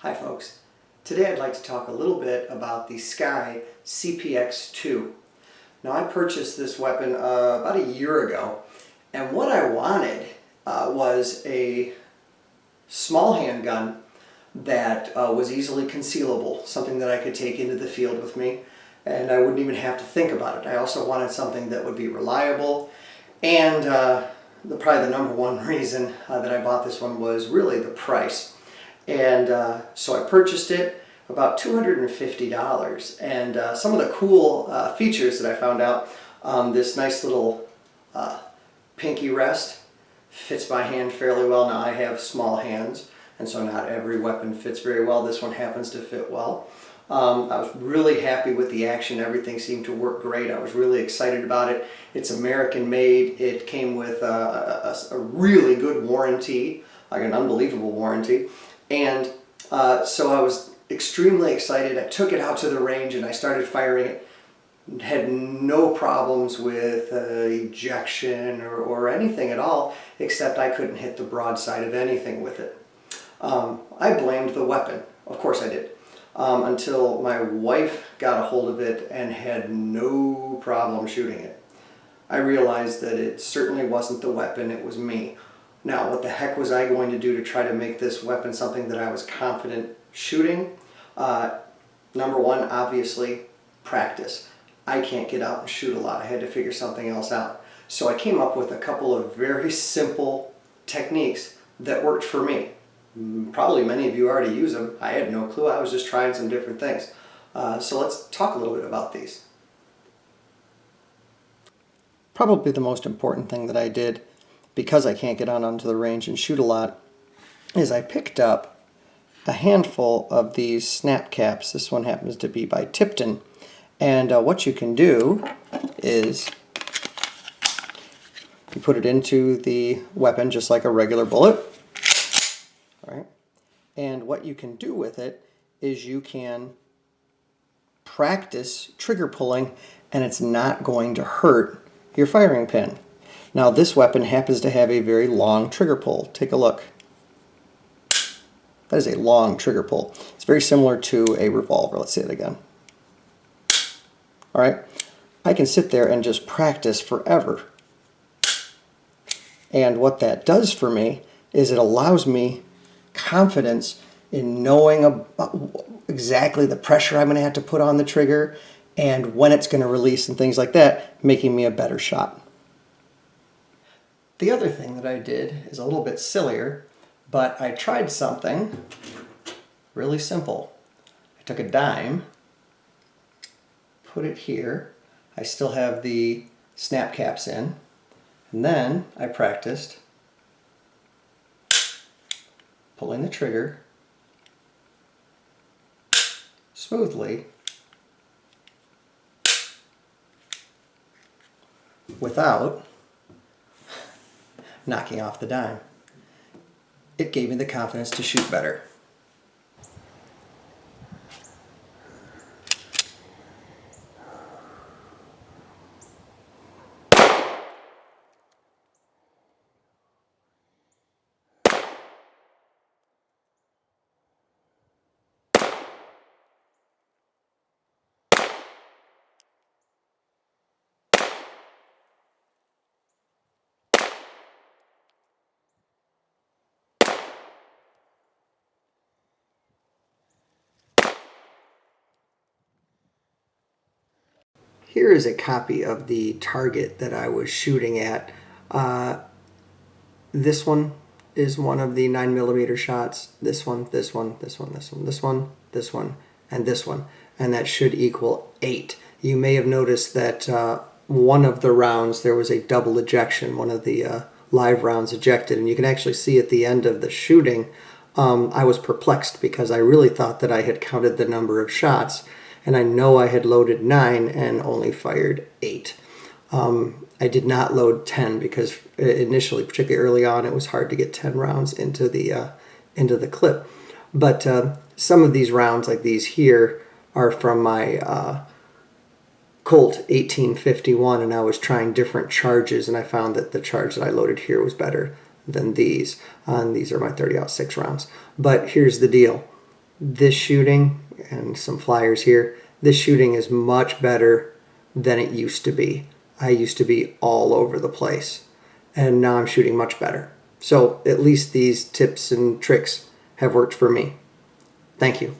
Hi folks, today I'd like to talk a little bit about the SCCY CPX 2. Now I purchased this weapon about a year ago, and what I wanted was a small handgun that was easily concealable, something that I could take into the field with me and I wouldn't even have to think about it. I also wanted something that would be reliable, and probably the number one reason that I bought this one was really the price. And so I purchased it, about $250, and some of the cool features that I found out, this nice little pinky rest fits my hand fairly well. Now I have small hands, and so not every weapon fits very well. This one happens to fit well. I was really happy with the action. Everything seemed to work great. I was really excited about it. It's American made. It came with a really good warranty, like an unbelievable warranty. And so I was extremely excited. I took it out to the range and I started firing it. Had no problems with ejection or anything at all, except I couldn't hit the broadside of anything with it. I blamed the weapon. Of course I did. Until my wife got a hold of it and had no problem shooting it. I realized that it certainly wasn't the weapon, it was me. Now, what the heck was I going to do to try to make this weapon something that I was confident shooting? Number one, obviously, practice. I can't get out and shoot a lot. I had to figure something else out. So I came up with a couple of very simple techniques that worked for me. Probably many of you already use them. I had no clue. I was just trying some different things. So let's talk a little bit about these. Probably the most important thing that I did, because I can't get out onto the range and shoot a lot, is I picked up a handful of these snap caps. This one happens to be by Tipton. And what you can do is you put it into the weapon just like a regular bullet. All right. And what you can do with it is you can practice trigger pulling, and it's not going to hurt your firing pin. Now this weapon happens to have a very long trigger pull. Take a look. That is a long trigger pull. It's very similar to a revolver. Let's see it again. All right. I can sit there and just practice forever. And what that does for me is it allows me confidence in knowing about exactly the pressure I'm going to have to put on the trigger and when it's going to release and things like that, making me a better shot. The other thing that I did is a little bit sillier, but I tried something really simple. I took a dime, put it here. I still have the snap caps in, and then I practiced pulling the trigger smoothly without knocking off the dime. It gave me the confidence to shoot better. Here is a copy of the target that I was shooting at. This one is one of the 9mm shots. This one, this one, this one, this one, this one, this one, and this one. And that should equal 8. You may have noticed that one of the rounds there was a double ejection. One of the live rounds ejected. And you can actually see at the end of the shooting, I was perplexed because I really thought that I had counted the number of shots. And I know I had loaded 9 and only fired 8. I did not load 10 because initially, particularly early on, it was hard to get 10 rounds into the clip. But some of these rounds, like these here, are from my Colt 1851, and I was trying different charges, and I found that the charge that I loaded here was better than these. And these are my .30-06 rounds. But here's the deal. this shooting, and some flyers here, this shooting is much better than it used to be. I used to be all over the place, and now I'm shooting much better. So at least these tips and tricks have worked for me. Thank you.